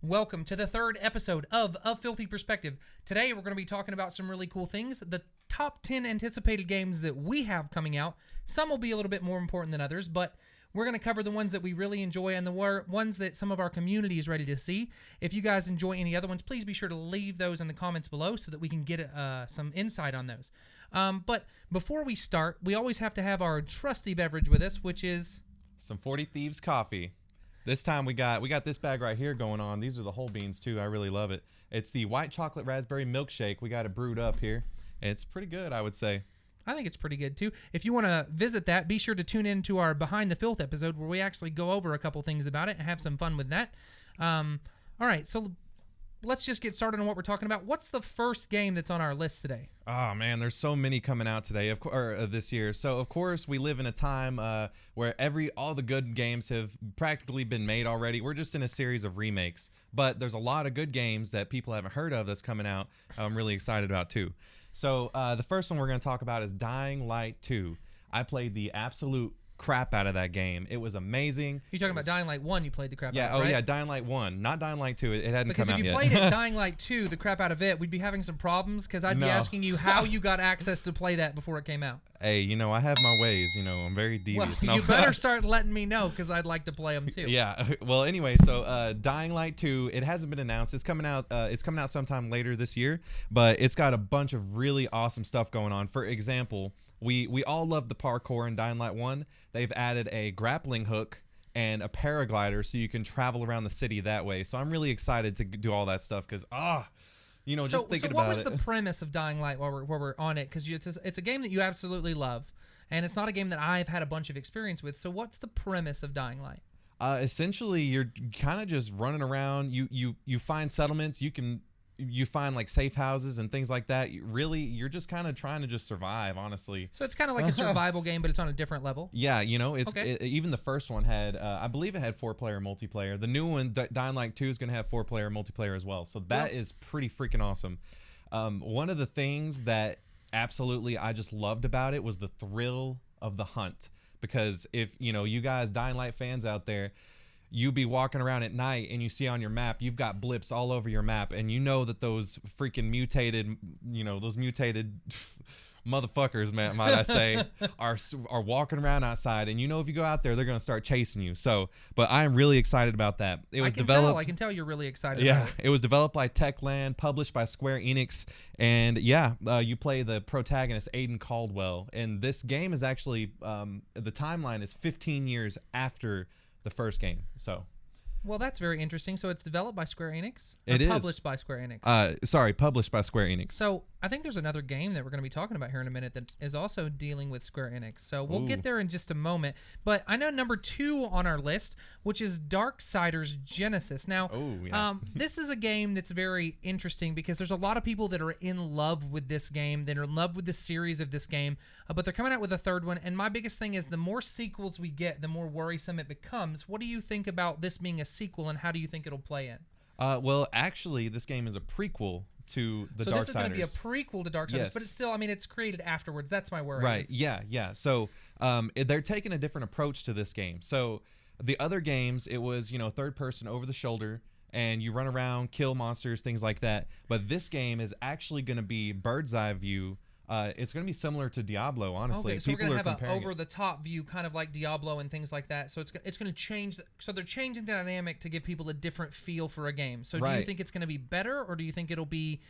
Welcome to the third episode of A Filthy Perspective. Today we're going to be talking about some really cool things, the top 10 anticipated games that we have coming out. Some will be a little bit more important than others, but we're going to cover the ones that we really enjoy and the ones that some of our community is ready to see. If you guys enjoy any other ones, please be sure to leave those in the comments below so that we can get some insight on those. But before we start, we always have to have our trusty beverage with us, which is some 40 Thieves coffee. This time we got this bag right here going on. These are the whole beans too. I really love it. It's the white chocolate raspberry milkshake. We got it brewed up here. And it's pretty good, I would say. I think it's pretty good too. If you want to visit that, be sure to tune in to our Behind the Filth episode where we actually go over a couple things about it and have some fun with that. All right, so let's just get started on what we're talking about. What's the first game that's on our list today? Oh man, there's so many coming out today, this year. So of course we live in a time where all the good games have practically been made already. We're just in a series of remakes, but there's a lot of good games that people haven't heard of that's coming out. I'm really excited about too. So the first one we're going to talk about is Dying Light 2. I played the absolute crap out of that game. It was amazing. You're talking about Dying Light 1, you played the crap out of, right? right? Yeah, Dying Light 1, not Dying Light 2. It hadn't come out yet. Because if you played it, Dying Light 2, the crap out of it, we'd be having some problems because I'd be asking you how you got access to play that before it came out. Hey, I have my ways. I'm very devious. Well, you better start letting me know because I'd like to play them too. Yeah. Well, anyway, so Dying Light 2, it hasn't been announced. It's coming out sometime later this year, but it's got a bunch of really awesome stuff going on. For example, we all love the parkour in Dying Light 1. They've added a grappling hook and a paraglider so you can travel around the city that way. So I'm really excited to do all that stuff because, just thinking about it. So what was the premise of Dying Light while we're on it? Because it's a game that you absolutely love, and it's not a game that I've had a bunch of experience with. So what's the premise of Dying Light? Essentially, you're kind of just running around. You find settlements. You find like safe houses and things like that. You're just kind of trying to just survive, honestly. So it's kind of like a survival game, but it's on a different level. Yeah, even the first one had, I believe it had 4-player multiplayer. The new one, Dying Light 2, is going to have 4-player multiplayer as well. So that is pretty freaking awesome. One of the things that absolutely I just loved about it was the thrill of the hunt. Because if, you guys Dying Light fans out there, you be walking around at night and you see on your map, you've got blips all over your map, and you know that those freaking mutated motherfuckers, might I say, are walking around outside, and if you go out there, they're going to start chasing you. So, but I am really excited about that. I can tell you're really excited about it. It was developed by Techland, published by Square Enix, and you play the protagonist Aiden Caldwell, and this game is actually the timeline is 15 years after the first game. Well, that's very interesting. So it's developed by Square Enix? It is. Published by Square Enix? Published by Square Enix. So I think there's another game that we're going to be talking about here in a minute that is also dealing with Square Enix. So we'll get there in just a moment. But I know number 2 on our list, which is DARKSIDERS Genesis. Now, this is a game that's very interesting because there's a lot of people that are in love with this game, that are in love with the series of this game, but they're coming out with a third one. And my biggest thing is the more sequels we get, the more worrisome it becomes. What do you think about this being a sequel, and how do you think it'll play in? Well, actually, this game is a prequel to the DARKSIDERS. So this is going to be a prequel to DARKSIDERS, but it's still, it's created afterwards. That's my worry. Right, yeah. So they're taking a different approach to this game. So the other games, it was, third person over the shoulder, and you run around, kill monsters, things like that. But this game is actually going to be bird's eye view. It's going to be similar to Diablo, honestly. Okay, so we're going to have an over-the-top view, kind of like Diablo and things like that. So it's going to change. So they're changing the dynamic to give people a different feel for a game. So do you think it's going to be better, or do you think it'll be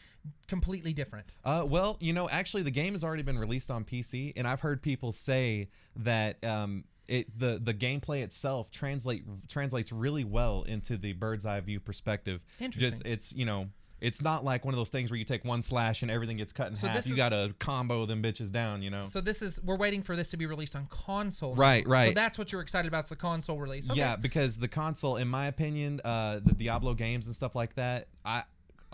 completely different? Well, actually, the game has already been released on PC, and I've heard people say that the gameplay itself translates really well into the bird's eye view perspective. Interesting. It's not like one of those things where you take one slash and everything gets cut in half. You got to combo them bitches down, So we're waiting for this to be released on console. Right. So that's what you're excited about, is the console release. Okay. Yeah, because the console, in my opinion, the Diablo games and stuff like that,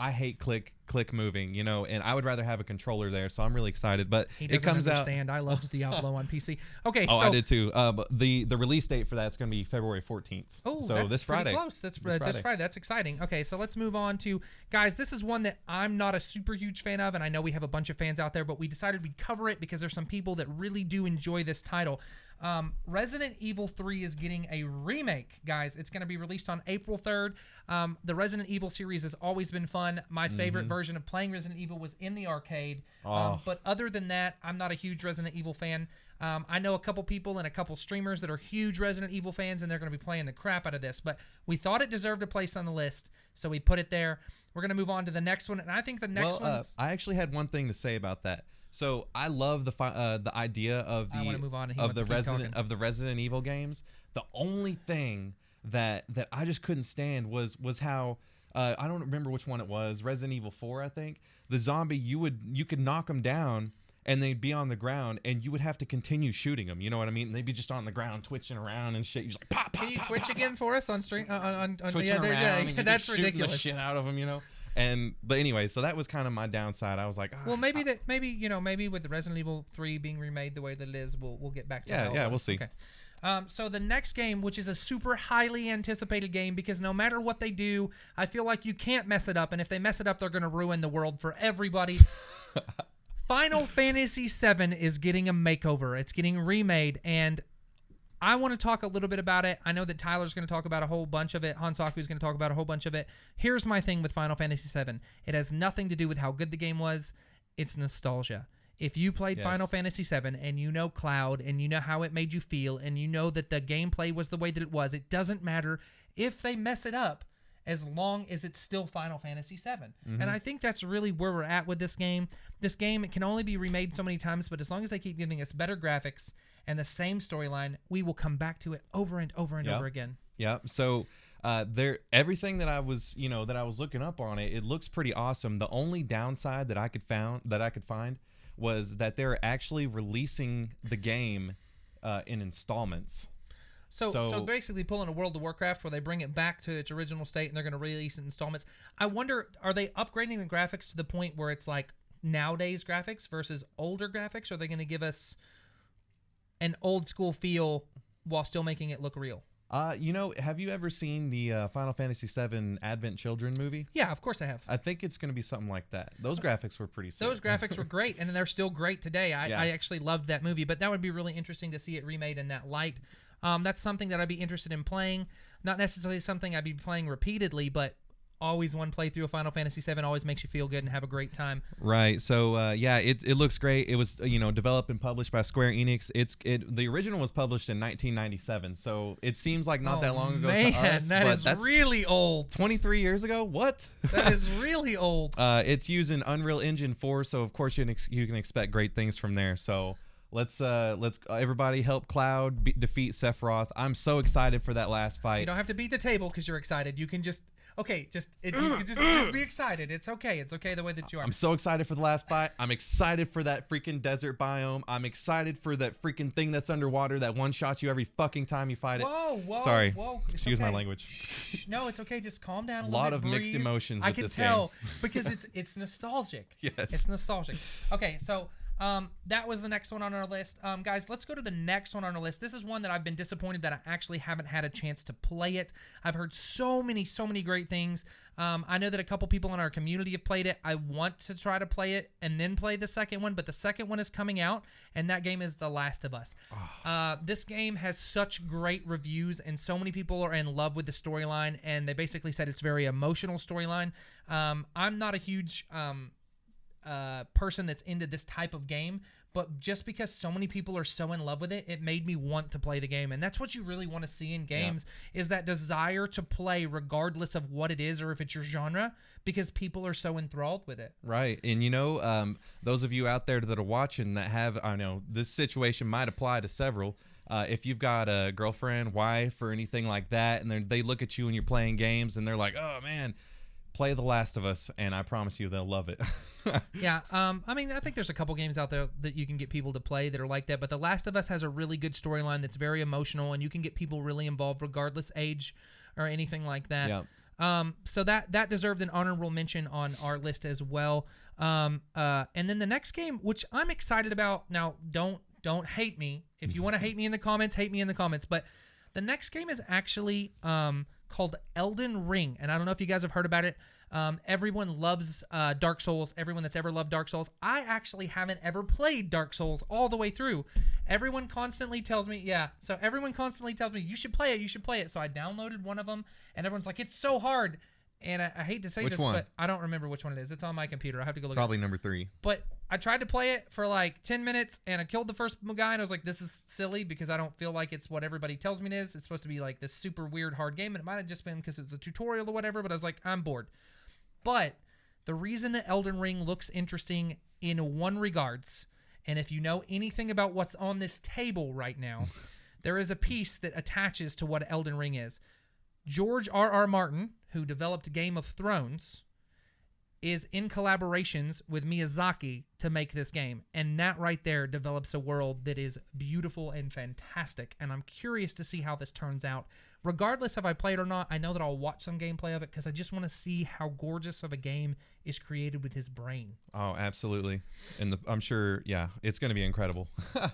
I hate click moving, and I would rather have a controller there, so I'm really excited. But it comes out. I loved Diablo on PC. Okay, I did too. But the release date for that's going to be February 14th. Oh, so that's this Friday. Close. This Friday. That's exciting. Okay, so let's move on to, guys, this is one that I'm not a super huge fan of, and I know we have a bunch of fans out there, but we decided we'd cover it because there's some people that really do enjoy this title. Resident Evil 3 is getting a remake, guys. It's going to be released on April 3rd. The Resident Evil series has always been fun. My favorite version of playing Resident Evil was in the arcade. But other than that, I'm not a huge Resident Evil fan. I know a couple people and a couple streamers that are huge Resident Evil fans, and they're going to be playing the crap out of this. But we thought it deserved a place on the list, so we put it there. We're going to move on to the next one, and I think the next one. I actually had one thing to say about that. So I love the idea of the Resident Evil games. The only thing that I just couldn't stand was how I don't remember which one it was. Resident Evil 4, I think. The zombie, you could knock them down and they'd be on the ground and you would have to continue shooting them. You know what I mean? And they'd be just on the ground twitching around and shit. You're just like pop, pop. Can you pop, twitch pop, again pop, for us on stream? Twitching around. And That's shooting ridiculous. the shit out of them. You know. But anyway, so that was kind of my downside. I was like, well, maybe with the Resident Evil 3 being remade the way that it is, we'll get back to that. Yeah, we'll see. Okay. So the next game, which is a super highly anticipated game, because no matter what they do, I feel like you can't mess it up, and if they mess it up, they're going to ruin the world for everybody. Final Fantasy VII is getting a makeover. It's getting remade, and I want to talk a little bit about it. I know that Tyler's going to talk about a whole bunch of it. Hansaku's going to talk about a whole bunch of it. Here's my thing with Final Fantasy VII. It has nothing to do with how good the game was. It's nostalgia. If you played Final Fantasy VII and you know Cloud and you know how it made you feel and you know that the gameplay was the way that it was, it doesn't matter if they mess it up as long as it's still Final Fantasy VII. And I think that's really where we're at with this game. This game, it can only be remade so many times, but as long as they keep giving us better graphics and the same storyline, we will come back to it over and over and over again. Yeah. So everything that I was looking up on it, it looks pretty awesome. The only downside that I could find was that they're actually releasing the game in installments. So basically pulling a World of Warcraft where they bring it back to its original state and they're going to release it in installments. I wonder, are they upgrading the graphics to the point where it's like nowadays graphics versus older graphics? Or are they going to give us an old school feel while still making it look real? Have you ever seen the Final Fantasy VII Advent Children movie? Yeah, of course I have. I think it's going to be something like that. Those graphics were pretty sick. Those graphics were great, and they're still great today. I actually loved that movie, but that would be really interesting to see it remade in that light. That's something that I'd be interested in playing. Not necessarily something I'd be playing repeatedly, but always one playthrough of Final Fantasy VII always makes you feel good and have a great time. Right. So it looks great. It was developed and published by Square Enix. The original was published in 1997. So it seems like not that long ago to us. That's really old. 23 years ago. What? That is really old. It's using Unreal Engine 4, so of course you can expect great things from there. So let's everybody help Cloud defeat Sephiroth. I'm so excited for that last fight. You don't have to beat the table because you're excited. You can just. Okay, just be excited. It's okay. It's okay the way that you are. I'm so excited for the last fight. I'm excited for that freaking desert biome. I'm excited for that freaking thing that's underwater that one-shots you every fucking time you fight it. Whoa. Sorry. Whoa. Excuse my language. Shh, no, it's okay. Just calm down a little bit. A lot of mixed emotions with this game. I can tell because it's nostalgic. Yes. It's nostalgic. Okay, so that was the next one on our list. Guys, let's go to the next one on our list. This is one that I've been disappointed that I actually haven't had a chance to play it. I've heard so many great things. I know that a couple people in our community have played it. I want to try to play it and then play the second one, but the second one is coming out, and that game is The Last of Us. This game has such great reviews, and so many people are in love with the storyline, and they basically said it's a very emotional storyline. I'm not a huge person that's into this type of game, but just because so many people are so in love with it, it made me want to play the game. And that's what you really want to see in games, is that desire to play regardless of what it is or if it's your genre, because people are so enthralled with it. Right. And those of you out there that are watching that have, I know this situation might apply to several. If you've got a girlfriend, wife, or anything like that, and they look at you and you're playing games and they're like, oh man, play The Last of Us, and I promise you they'll love it. Yeah, I mean, I think there's a couple games out there that you can get people to play that are like that, but The Last of Us has a really good storyline that's very emotional, and you can get people really involved regardless age or anything like that. Yeah. So that deserved an honorable mention on our list as well. And then the next game, which I'm excited about. Now, don't hate me. If you want to hate me in the comments, hate me in the comments. But the next game is actually called Elden Ring. And I don't know if you guys have heard about it. Everyone loves Dark Souls. Everyone that's ever loved Dark Souls. I actually haven't ever played Dark Souls all the way through. Everyone constantly tells me, you should play it, you should play it. So I downloaded one of them, and everyone's like, it's so hard. And I hate to say Which this, one? but I don't remember which one it is. It's on my computer. I have to go look Probably at it. number 3. But I tried to play it for like 10 minutes, and I killed the first guy, and I was like, this is silly because I don't feel like it's what everybody tells me it is. It's supposed to be like this super weird hard game, and it might have just been because it's a tutorial or whatever, but I was like, I'm bored. But the reason that Elden Ring looks interesting in one regards, and if you know anything about what's on this table right now, there is a piece that attaches to what Elden Ring is. George R.R. Martin, who developed Game of Thrones, is in collaborations with Miyazaki to make this game. And that right there develops a world that is beautiful and fantastic. And I'm curious to see how this turns out. Regardless if I play it or not, I know that I'll watch some gameplay of it because I just want to see how gorgeous of a game is created with his brain. Oh, absolutely. And I'm sure, it's going to be incredible.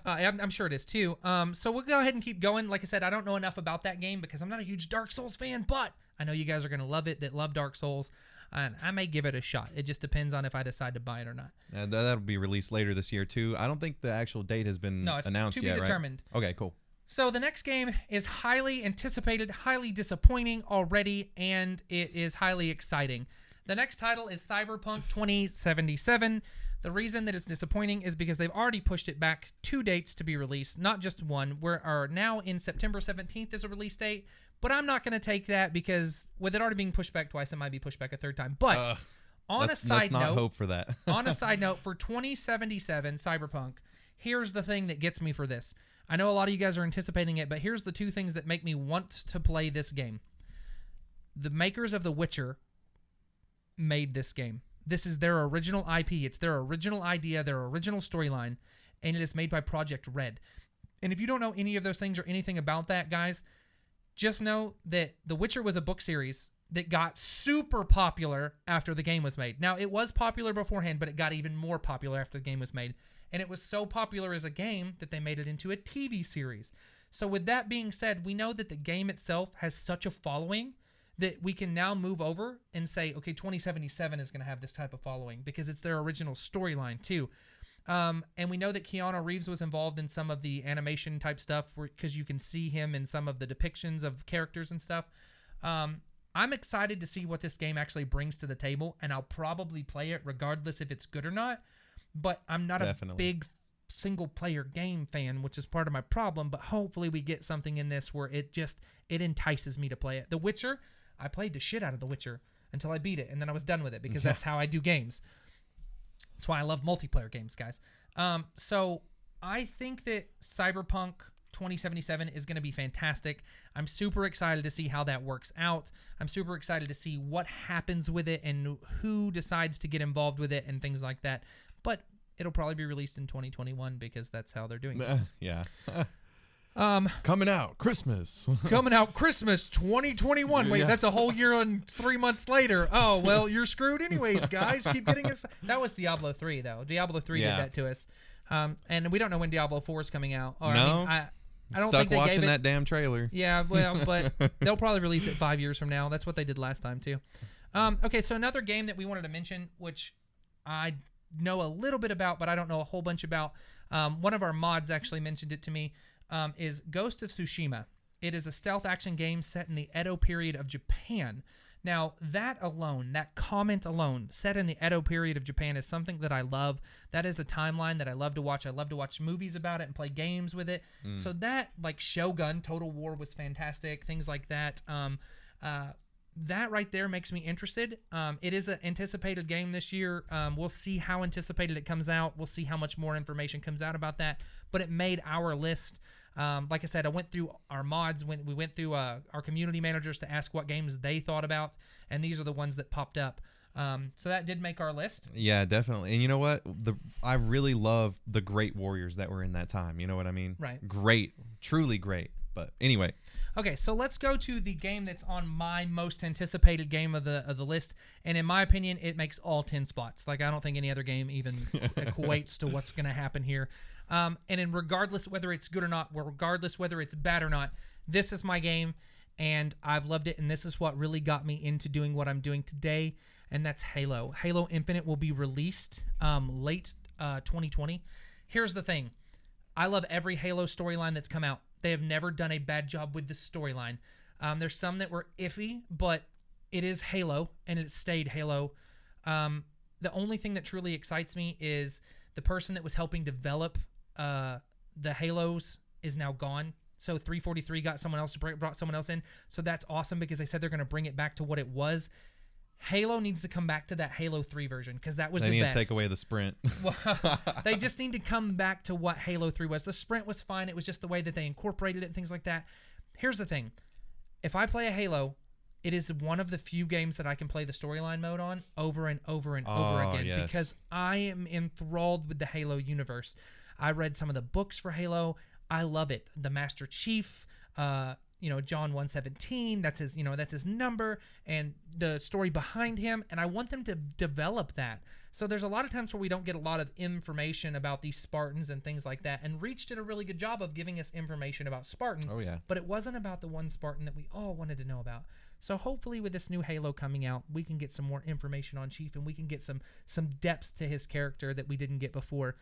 I'm sure it is too. So we'll go ahead and keep going. Like I said, I don't know enough about that game because I'm not a huge Dark Souls fan, but I know you guys are going to love it that love Dark Souls. And I may give it a shot. It just depends on if I decide to buy it or not. That'll be released later this year too. I don't think the actual date has been announced yet, to be determined. Right? Okay, cool. So the next game is highly anticipated, highly disappointing already, and it is highly exciting. The next title is Cyberpunk 2077. The reason that it's disappointing is because they've already pushed it back 2 dates to be released, not just one. We are now in September 17th as a release date, but I'm not going to take that because with it already being pushed back twice, it might be pushed back a third time. But let's not hope for that. On a side note, for 2077 Cyberpunk, here's the thing that gets me for this. I know a lot of you guys are anticipating it, but here's the 2 things that make me want to play this game. The makers of The Witcher made this game. This is their original IP. It's their original idea, their original storyline, and it is made by Project Red. And if you don't know any of those things or anything about that, guys, just know that The Witcher was a book series that got super popular after the game was made. Now, it was popular beforehand, but it got even more popular after the game was made. And it was so popular as a game that they made it into a TV series. So with that being said, we know that the game itself has such a following that we can now move over and say, okay, 2077 is going to have this type of following because it's their original storyline too. And we know that Keanu Reeves was involved in some of the animation type stuff because you can see him in some of the depictions of characters and stuff. I'm excited to see what this game actually brings to the table, and I'll probably play it regardless if it's good or not. But I'm not a big single-player game fan, which is part of my problem. But hopefully we get something in this where it entices me to play it. The Witcher, I played the shit out of The Witcher until I beat it, and then I was done with it because that's how I do games. That's why I love multiplayer games, guys. So I think that Cyberpunk 2077 is going to be fantastic. I'm super excited to see how that works out. I'm super excited to see what happens with it and who decides to get involved with it and things like that. But it'll probably be released in 2021 because that's how they're doing it. Yeah. Coming out Christmas. Coming out Christmas 2021. Wait, that's a whole year and 3 months later. Oh, well, you're screwed anyways, guys. Keep getting us. That was Diablo 3, though. Diablo 3 did that to us. And we don't know when Diablo 4 is coming out. Or, no. I don't Stuck think they watching gave it, that damn trailer. Yeah, well, but they'll probably release it 5 years from now. That's what they did last time, too. Okay, so another game that we wanted to mention, which I know a little bit about, but I don't know a whole bunch about. One of our mods actually mentioned it to me, is Ghost of Tsushima. It is a stealth action game set in the Edo period of Japan. Now, that alone, that comment alone, set in the Edo period of Japan is something that I love. That is a timeline that I love to watch. I love to watch movies about it and play games with it. So that, like Shogun, Total War was fantastic, things like that. That right there makes me interested. It is an anticipated game this year. We'll see how anticipated it comes out. We'll see how much more information comes out about that. But it made our list. Like I said, I went through our mods. We went through our community managers to ask what games they thought about, and these are the ones that popped up. So that did make our list. Yeah, definitely. And you know what? I really love the great warriors that were in that time. You know what I mean? Right. Great. Truly great. But anyway. Okay, so let's go to the game that's on my most anticipated game of the list, and in my opinion, it makes all 10 spots. Like, I don't think any other game even equates to what's going to happen here. And regardless whether it's good or not, regardless whether it's bad or not, this is my game, and I've loved it, and this is what really got me into doing what I'm doing today, and that's Halo. Halo Infinite will be released late 2020. Here's the thing. I love every Halo storyline that's come out. They have never done a bad job with the storyline. There's some that were iffy, but it is Halo, and it stayed Halo. The only thing that truly excites me is the person that was helping develop the Halos is now gone. So 343 got someone else, brought someone else in. So that's awesome because they said they're going to bring it back to what it was. Halo needs to come back to that Halo 3 version because that was the best. They need to take away the sprint. They just need to come back to what Halo 3 was. The sprint was fine. It was just the way that they incorporated it and things like that. Here's the thing. If I play a Halo, it is one of the few games that I can play the storyline mode on over and over and over again because I am enthralled with the Halo universe. I read some of the books for Halo. I love it. The Master Chief, John 117, that's his number, and the story behind him, and I want them to develop that. So there's a lot of times where we don't get a lot of information about these Spartans and things like that, and Reach did a really good job of giving us information about Spartans, but it wasn't about the one Spartan that we all wanted to know about. So hopefully with this new Halo coming out, we can get some more information on Chief, and we can get some depth to his character that we didn't get before.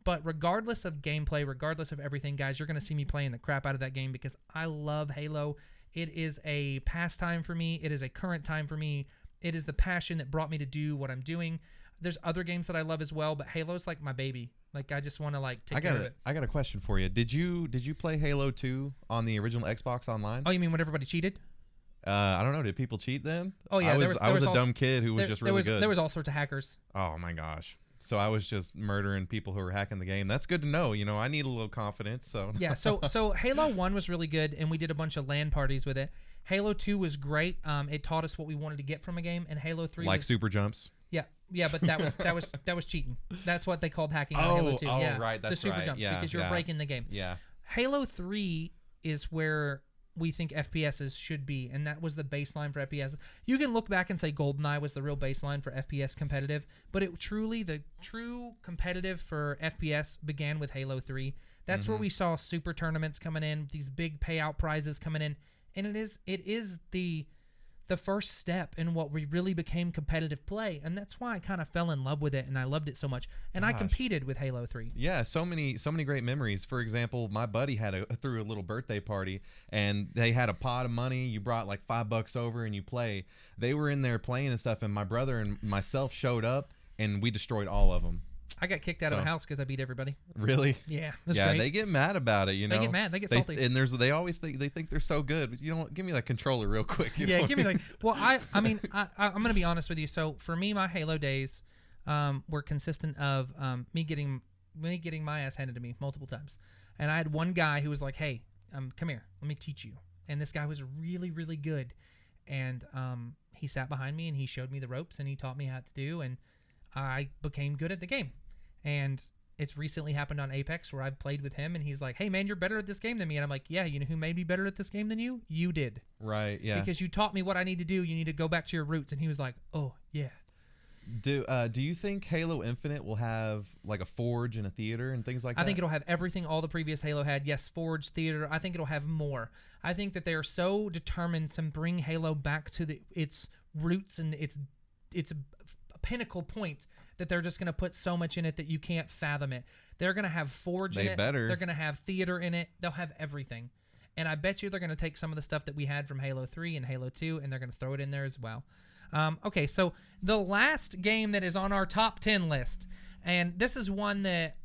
But regardless of gameplay, regardless of everything, guys, you're going to see me playing the crap out of that game because I love Halo. It is a pastime for me. It is a current time for me. It is the passion that brought me to do what I'm doing. There's other games that I love as well, but Halo's like my baby. Like I just want to take care of it. I got a question for you. Did you play Halo 2 on the original Xbox Online? Oh, you mean when everybody cheated? I don't know. Did people cheat then? Oh yeah, I was a dumb kid who was just really good. There was all sorts of hackers. Oh my gosh. So I was just murdering people who were hacking the game. That's good to know. I need a little confidence. So yeah. So Halo 1 was really good, and we did a bunch of LAN parties with it. Halo 2 was great. It taught us what we wanted to get from a game, and Halo 3 was super jumps. Yeah, but that was cheating. That's what they called hacking on Halo 2. Yeah, right, that's the super jumps because you're breaking the game. Yeah. Halo 3 is where we think FPSs should be, and that was the baseline for FPS. You can look back and say GoldenEye was the real baseline for FPS competitive, but the true competitive for FPS began with Halo 3. That's where we saw super tournaments coming in, these big payout prizes coming in, and it is the first step in what we really became competitive play, and that's why I kind of fell in love with it, and I loved it so much. And I competed with Halo 3. Yeah, so many great memories. For example, my buddy threw a little birthday party, and they had a pot of money. You brought like $5 over, and you play. They were in there playing and stuff, and my brother and myself showed up, and we destroyed all of them. I got kicked out of the house because I beat everybody. Really? Yeah, that's great. They get mad about it. They get mad. They get salty. And they always think they're so good. But give me that controller real quick. Give me like. Well, I'm gonna be honest with you. So for me, my Halo days were consistent of me getting my ass handed to me multiple times, and I had one guy who was like, "Hey, come here, let me teach you." And this guy was really, really good, and he sat behind me and he showed me the ropes and he taught me how to do, and I became good at the game. And it's recently happened on Apex where I've played with him and he's like, "Hey man, you're better at this game than me." And I'm like, "Yeah, you know who made me better at this game than you? You did." Right, yeah. Because you taught me what I need to do. You need to go back to your roots. And he was like, "Oh, yeah." Do you think Halo Infinite will have like a forge and a theater and things like that? I think it'll have everything all the previous Halo had. Yes, forge, theater. I think it'll have more. I think that they are so determined to bring Halo back to its roots and its pinnacle point that they're just going to put so much in it that you can't fathom it. They're going to have forge in it. They're going to have theater in it. They'll have everything. And I bet you they're going to take some of the stuff that we had from Halo 3 and Halo 2 and they're going to throw it in there as well. Okay, so the last game that is on our top 10 list, and this is one that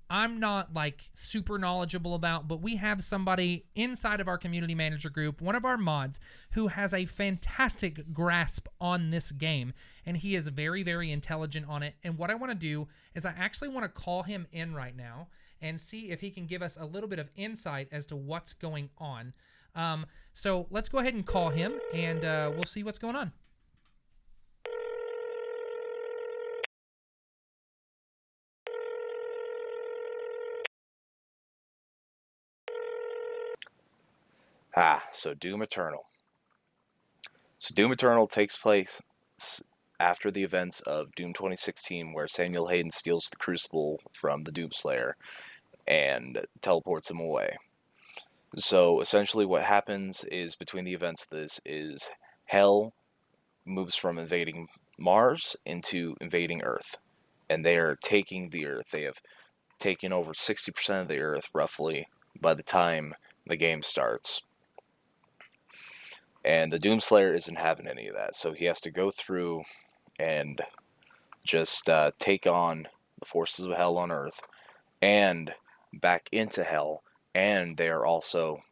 I'm not like super knowledgeable about, but we have somebody inside of our community manager group, one of our mods, who has a fantastic grasp on this game, and he is very, very intelligent on it. And what I want to do is I actually want to call him in right now and see if he can give us a little bit of insight as to what's going on. So let's go ahead and call him, and we'll see what's going on. So Doom Eternal. So Doom Eternal takes place after the events of Doom 2016, where Samuel Hayden steals the Crucible from the Doomslayer and teleports him away. So essentially what happens is between the events of this is Hell moves from invading Mars into invading Earth. And they are taking the Earth. They have taken over 60% of the Earth, roughly, by the time the game starts. And the Doomslayer isn't having any of that, so he has to go through and just take on the forces of Hell on Earth and back into Hell. And they are also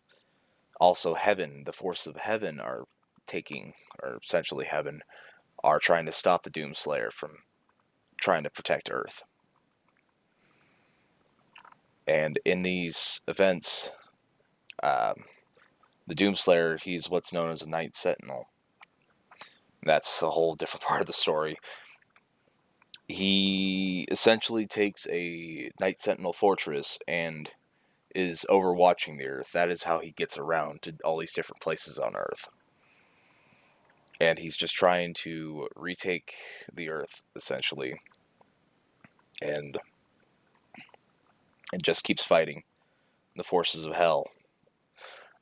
Heaven. The forces of Heaven are essentially Heaven, are trying to stop the Doomslayer from trying to protect Earth. And in these events, the Doomslayer, he's what's known as a Night Sentinel. That's a whole different part of the story. He essentially takes a Night Sentinel fortress and is overwatching the Earth. That is how he gets around to all these different places on Earth. And he's just trying to retake the Earth, essentially. And just keeps fighting the forces of Hell.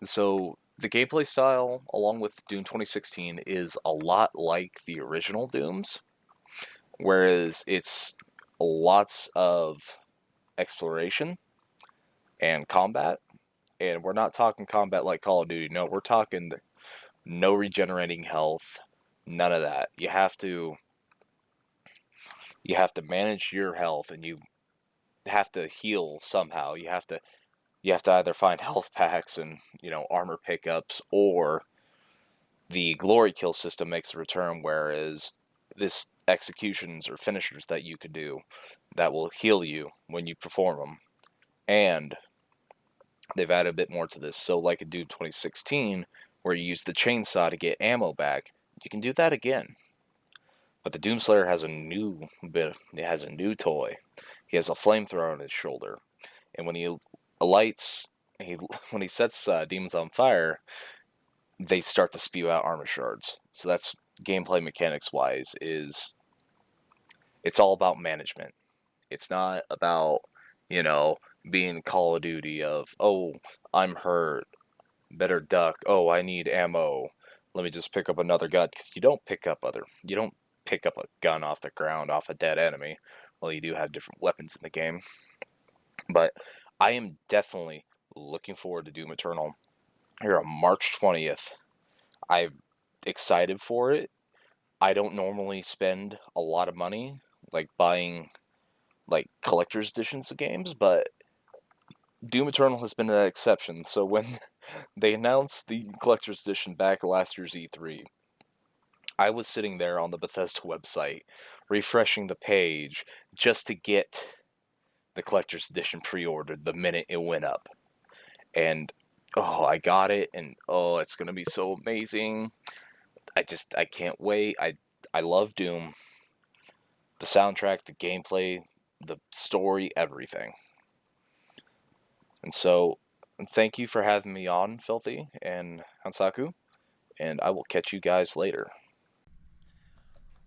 So the gameplay style, along with Doom 2016, is a lot like the original Dooms, whereas it's lots of exploration and combat. And we're not talking combat like Call of Duty. No, we're talking no regenerating health, none of that. You have to manage your health, and you have to heal somehow. You have to either find health packs and, armor pickups, or the glory kill system makes a return, whereas this executions or finishers that you can do that will heal you when you perform them. And they've added a bit more to this. So like in Doom 2016, where you use the chainsaw to get ammo back, you can do that again. But the Doomslayer has a new toy. He has a flamethrower on his shoulder, and when he when he sets demons on fire, they start to spew out armor shards. So that's gameplay mechanics wise. It's all about management. It's not about being Call of Duty of, oh, I'm hurt, better duck. Oh, I need ammo. Let me just pick up another gun. Because you don't pick up a gun off the ground off a dead enemy. Well, you do have different weapons in the game. But I am definitely looking forward to Doom Eternal here on March 20th. I'm excited for it. I don't normally spend a lot of money buying collector's editions of games, but Doom Eternal has been an exception. So when they announced the collector's edition back at last year's E3, I was sitting there on the Bethesda website, refreshing the page just to get the collector's edition pre-ordered the minute it went up. And, I got it, and, it's going to be so amazing. I can't wait. I love Doom. The soundtrack, the gameplay, the story, everything. And so, thank you for having me on, Filthy and Hansaku, and I will catch you guys later.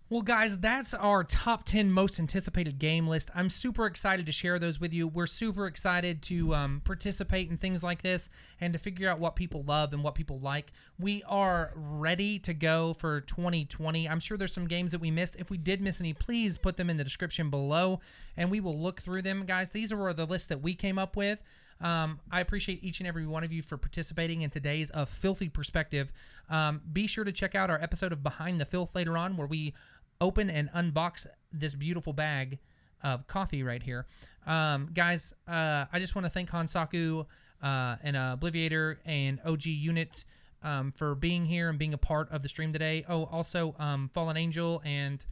Well, guys, that's our top 10 most anticipated game list. I'm super excited to share those with you. We're super excited to participate in things like this and to figure out what people love and what people like. We are ready to go for 2020. I'm sure there's some games that we missed. If we did miss any, please put them in the description below, and we will look through them. Guys, these are the lists that we came up with. I appreciate each and every one of you for participating in today's Filthy Perspective. Be sure to check out our episode of Behind the Filth later on, where we open and unbox this beautiful bag of coffee right here. Guys, I just want to thank Hansaku and Obliviator and OG Unit for being here and being a part of the stream today. Oh, also Fallen Angel and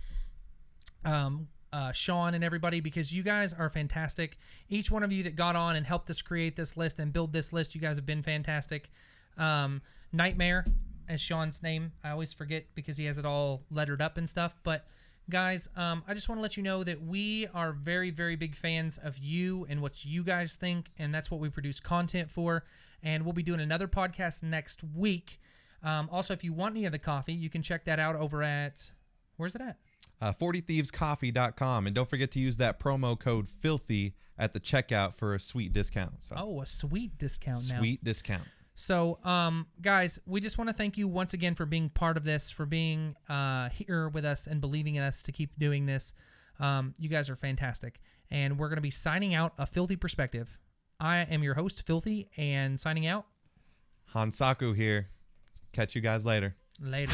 Sean and everybody, because you guys are fantastic. Each one of you that got on and helped us create this list and build this list, you guys have been fantastic. Nightmare as Sean's name. I always forget because he has it all lettered up and stuff. But guys, I just want to let you know that we are very, very big fans of you and what you guys think, and that's what we produce content for. And we'll be doing another podcast next week. Also, if you want any of the coffee, you can check that out over at, where's it at? 40thievescoffee.com, and don't forget to use that promo code filthy at the checkout for a sweet discount. So, oh, a sweet discount now. Sweet discount. So, guys, we just want to thank you once again for being part of this, for being here with us and believing in us to keep doing this. You guys are fantastic. And we're going to be signing out a Filthy Perspective. I am your host, Filthy, and signing out. Hansaku here. Catch you guys later. Later.